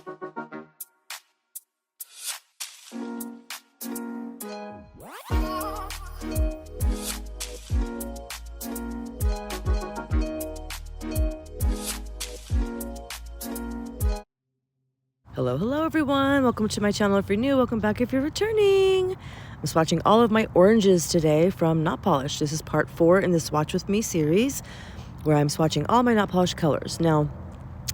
Hello everyone, welcome to my channel if you're new, welcome back if you're returning. I'm swatching all of my oranges today from Notpolish. This is part 4 in the Swatch With Me series where I'm swatching all my Notpolish colors. Now,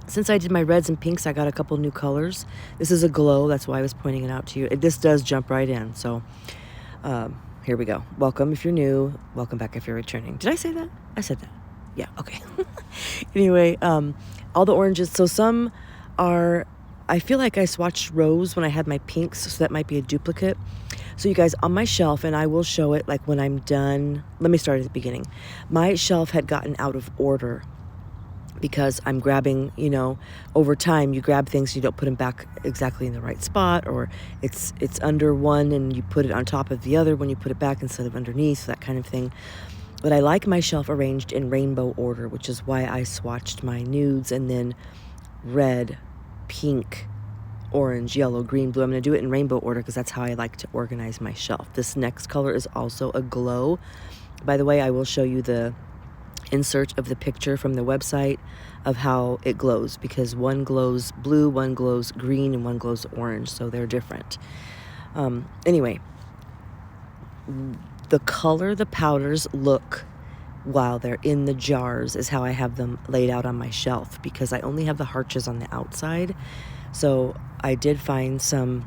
since I did my reds and pinks, I got a couple new colors. This is a glow, that's why I was pointing it out to you. This does jump right in, so here we go. Welcome if you're new, welcome back if you're returning. Did I say that? I said that. Yeah, okay. Anyway, all the oranges, so some are, I feel like I swatched rose when I had my pinks, so that might be a duplicate. So you guys, on my shelf, and I will show it like when I'm done. Let me start at the beginning. My shelf had gotten out of order because I'm grabbing, over time you grab things, you don't put them back exactly in the right spot, or it's under one and you put it on top of the other when you put it back instead of underneath, that kind of thing. But I like my shelf arranged in rainbow order, which is why I swatched my nudes and then red, pink, orange, yellow, green, blue. I'm going to do it in rainbow order because that's how I like to organize my shelf. This next color is also a glow. By the way, I will show you the insert of the picture from the website of how it glows, because one glows blue, one glows green, and one glows orange, so they're different. Anyway, the color the powders look while they're in the jars is how I have them laid out on my shelf, because I only have the harches on the outside. So I did find some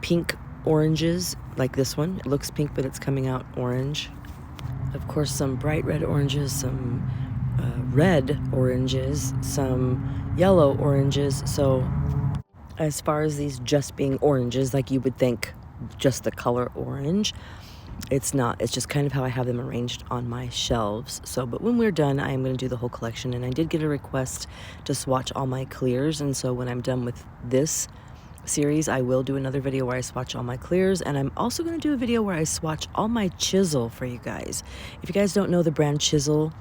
pink oranges like this one. It looks pink, but it's coming out orange. Of course, some bright red oranges, some red oranges, some yellow oranges. So as far as these just being oranges, like you would think just the color orange, it's not. It's just kind of how I have them arranged on my shelves. So, but when we're done, I am going to do the whole collection. And I did get a request to swatch all my clears. And so when I'm done with this series, I will do another video where I swatch all my clears. And I'm also going to do a video where I swatch all my chisel for you guys. If you guys don't know, the brand Chisel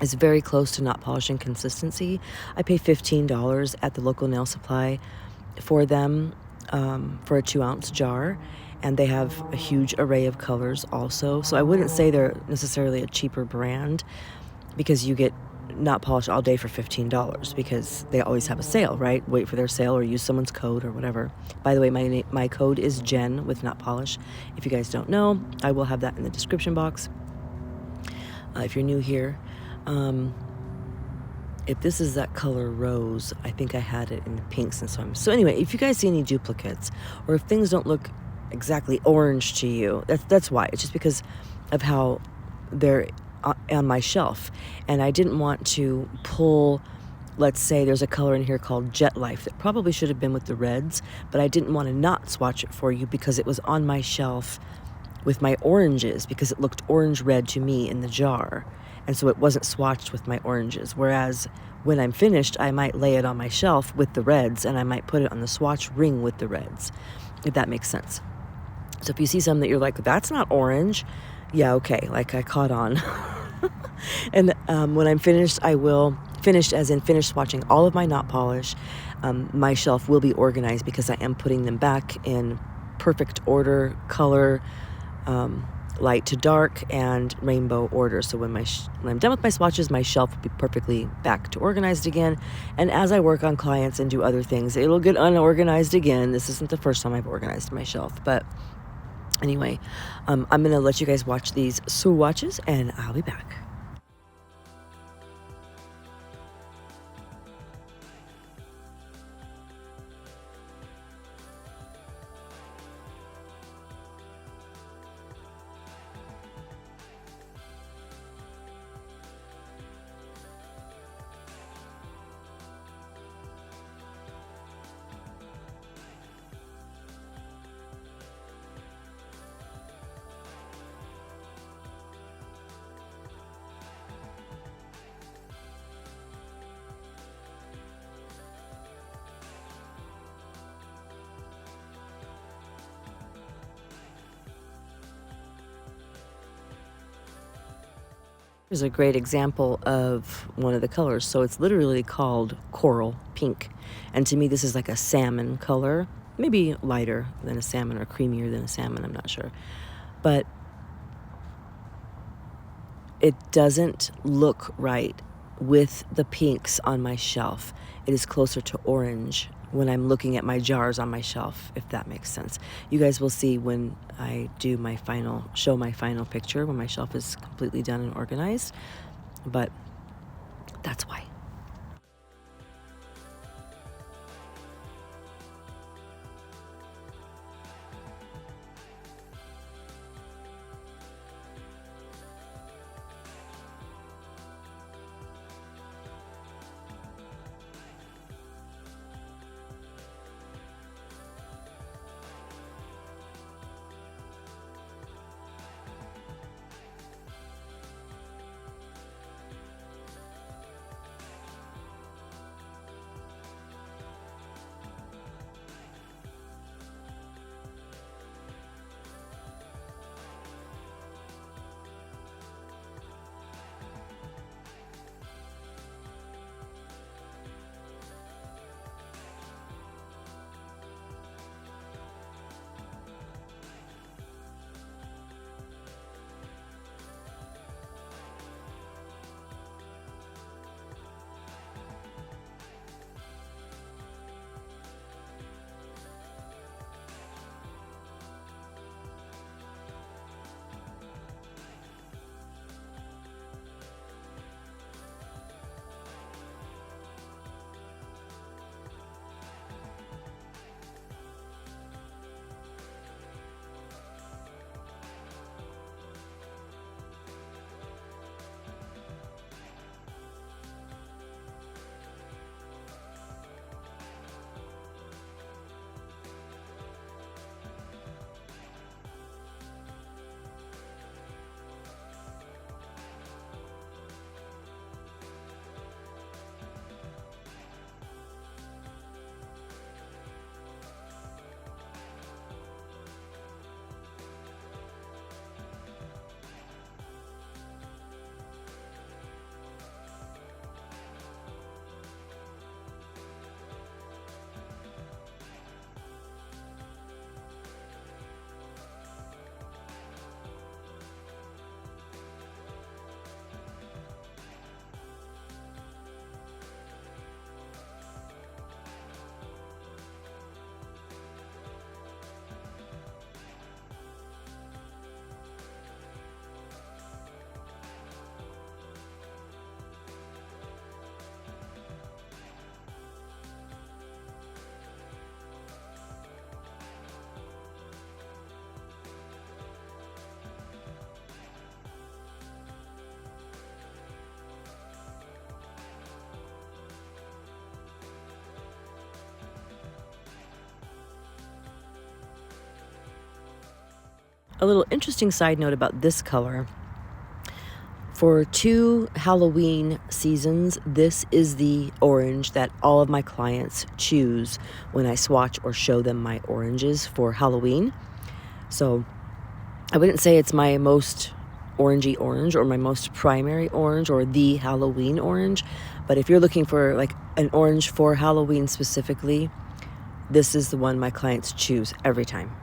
is very close to Notpolish in consistency. I pay $15 at the local nail supply for them, for a 2-ounce jar. And they have a huge array of colors also. So I wouldn't say they're necessarily a cheaper brand, because you get Notpolish all day for $15, because they always have a sale, right? Wait for their sale or use someone's code or whatever. By the way, my code is Jen with Notpolish. If you guys don't know, I will have that in the description box. If you're new here, if this is that color rose, I think I had it in the pinks and so anyway, if you guys see any duplicates, or if things don't look exactly orange to you, that's why. It's just because of how they're on my shelf, and I didn't want to pull. Let's say there's a color in here called Jet Life that probably should have been with the reds, but I didn't want to not swatch it for you because it was on my shelf with my oranges, because it looked orange red to me in the jar, and so it wasn't swatched with my oranges. Whereas when I'm finished, I might lay it on my shelf with the reds, and I might put it on the swatch ring with the reds, if that makes sense. So if you see something that you're like, that's not orange, yeah, okay, like I caught on. And when I'm finished, I will finish swatching all of my Notpolish. My shelf will be organized because I am putting them back in perfect order, color, light to dark, and rainbow order. So when I'm done with my swatches, my shelf will be perfectly back to organized again. And as I work on clients and do other things, it'll get unorganized again. This isn't the first time I've organized my shelf, but anyway, I'm going to let you guys watch these swatches, and I'll be back. Here's a great example of one of the colors. So it's literally called coral pink. And to me, this is like a salmon color, maybe lighter than a salmon or creamier than a salmon, I'm not sure. But it doesn't look right with the pinks on my shelf. It is closer to orange when I'm looking at my jars on my shelf, if that makes sense. You guys will see when I do show my final picture, when my shelf is completely done and organized. But that's why. A little interesting side note about this color. For 2 Halloween seasons, this is the orange that all of my clients choose when I swatch or show them my oranges for Halloween. So I wouldn't say it's my most orangey orange or my most primary orange or the Halloween orange, but if you're looking for like an orange for Halloween specifically, this is the one my clients choose every time.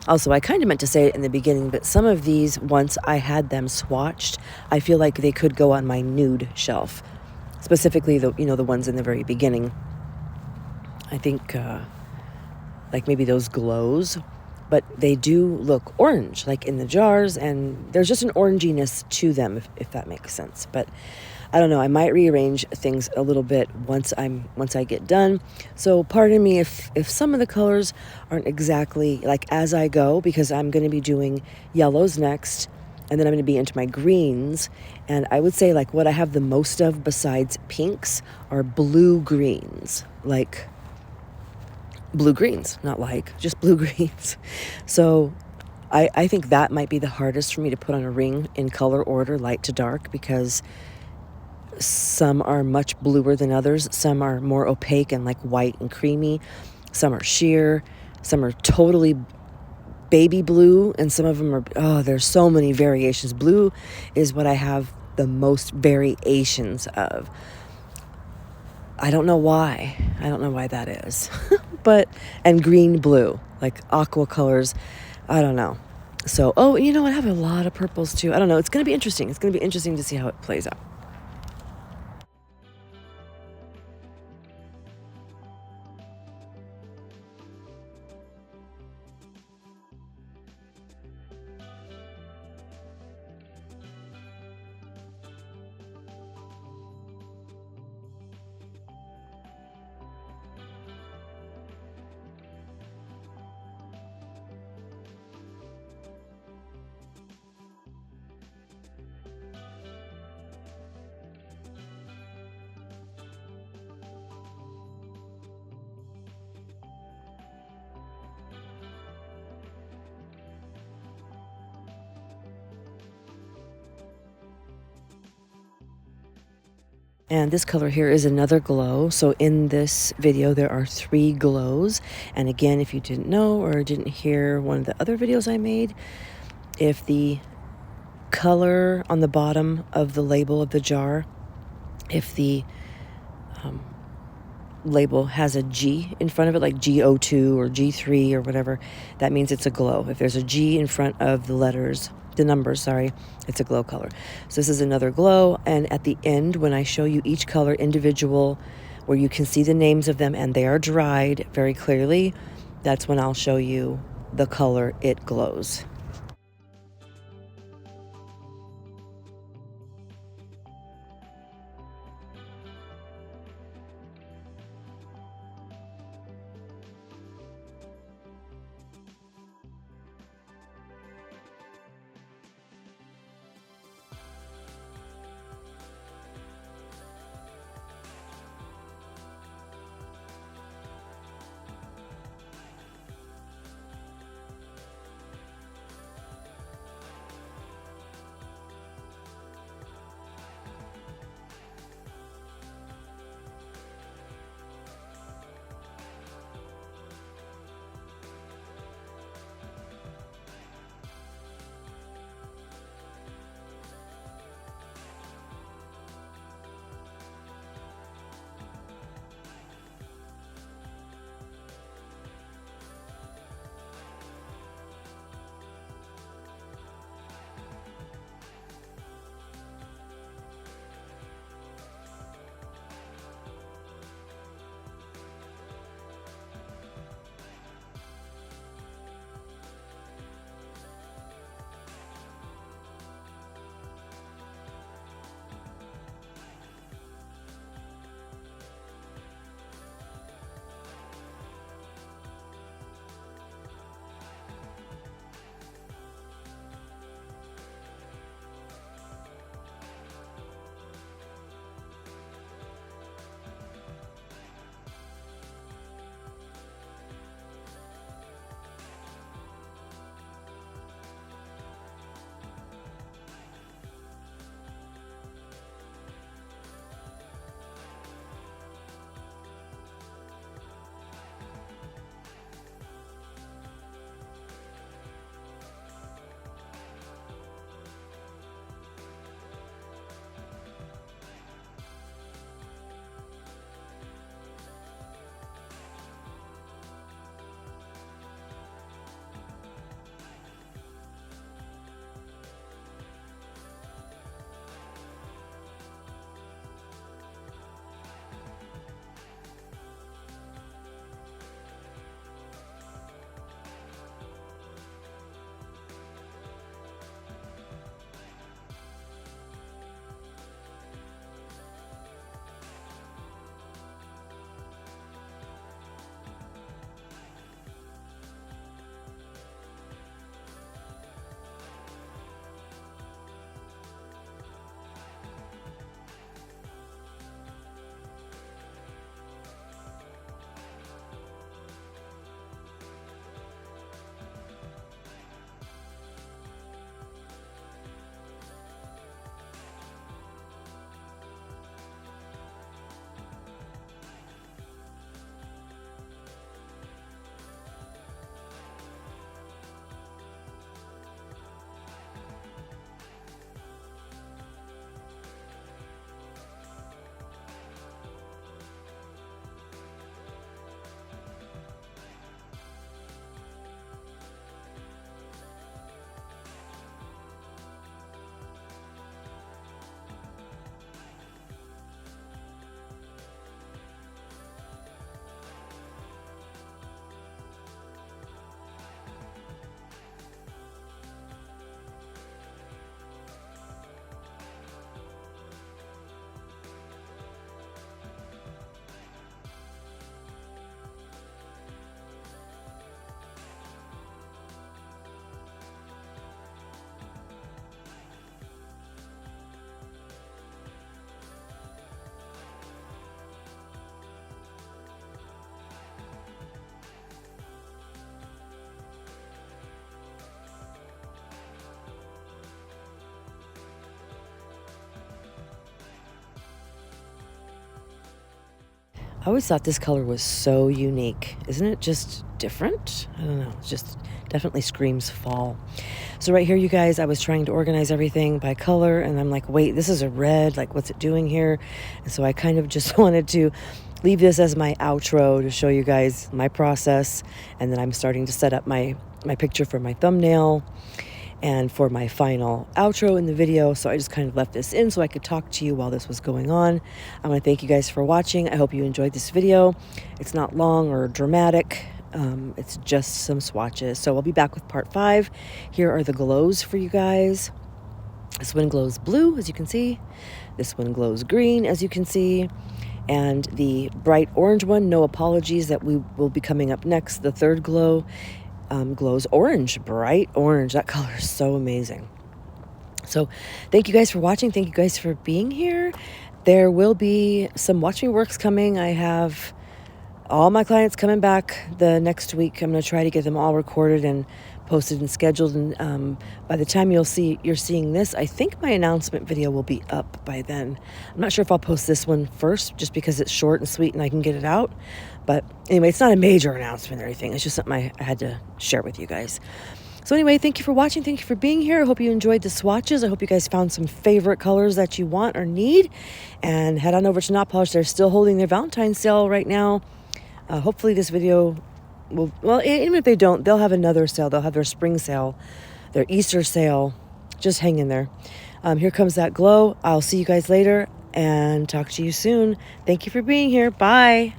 Also, I kind of meant to say it in the beginning, but some of these, once I had them swatched, I feel like they could go on my nude shelf. Specifically, the ones in the very beginning. I think, like maybe those glows, but they do look orange, like in the jars, and there's just an oranginess to them, if that makes sense. But I don't know, I might rearrange things a little bit once I get done. So pardon me if some of the colors aren't exactly like as I go, because I'm going to be doing yellows next, and then I'm going to be into my greens. And I would say like what I have the most of besides pinks are blue greens, like blue greens, not like, just blue greens. So I think that might be the hardest for me to put on a ring in color order, light to dark, because some are much bluer than others. Some are more opaque and like white and creamy. Some are sheer. Some are totally baby blue. And some of them are, oh, there's so many variations. Blue is what I have the most variations of. I don't know why. I don't know why that is. But, and green blue, like aqua colors. I don't know. So, oh, you know what? I have a lot of purples too. I don't know. It's going to be interesting. It's going to be interesting to see how it plays out. And this color here is another glow. So in this video, there are 3 glows. And again, if you didn't know or didn't hear one of the other videos I made, if the color on the bottom of the label of the jar, if the label has a G in front of it, like GO2 or G3 or whatever, that means it's a glow. If there's a G in front of the numbers, sorry, it's a glow color. So this is another glow, and at the end, when I show you each color individual, where you can see the names of them and they are dried very clearly, that's when I'll show you the color it glows. I always thought this color was so unique. Isn't it just different? I don't know. It just definitely screams fall. So right here, you guys, I was trying to organize everything by color, and I'm like, wait, this is a red. Like, what's it doing here? And so I kind of just wanted to leave this as my outro to show you guys my process. And then I'm starting to set up my picture for my thumbnail and for my final outro in the video. So I just kind of left this in so I could talk to you while this was going on. I want to thank you guys for watching. I hope you enjoyed this video. It's not long or dramatic. It's just some swatches. So I'll be back with part 5. Here are the glows for you guys. This one glows blue, as you can see. This one glows green, as you can see. And the bright orange one, no apologies, that we will be coming up next. The third glow glows orange, bright orange. That color is so amazing. So thank you guys for watching. Thank you guys for being here. There will be some Watch Me Works coming. I have all my clients coming back the next week. I'm going to try to get them all recorded and posted and scheduled. And by the time you're seeing this, I think my announcement video will be up by then. I'm not sure if I'll post this one first, just because it's short and sweet and I can get it out. But anyway, it's not a major announcement or anything. It's just something I had to share with you guys. So anyway, thank you for watching. Thank you for being here. I hope you enjoyed the swatches. I hope you guys found some favorite colors that you want or need. And head on over to Notpolish. They're still holding their Valentine's sale right now. Hopefully this video will, well, even if they don't, they'll have another sale. They'll have their spring sale, their Easter sale. Just hang in there. Here comes that glow. I'll see you guys later and talk to you soon. Thank you for being here. Bye.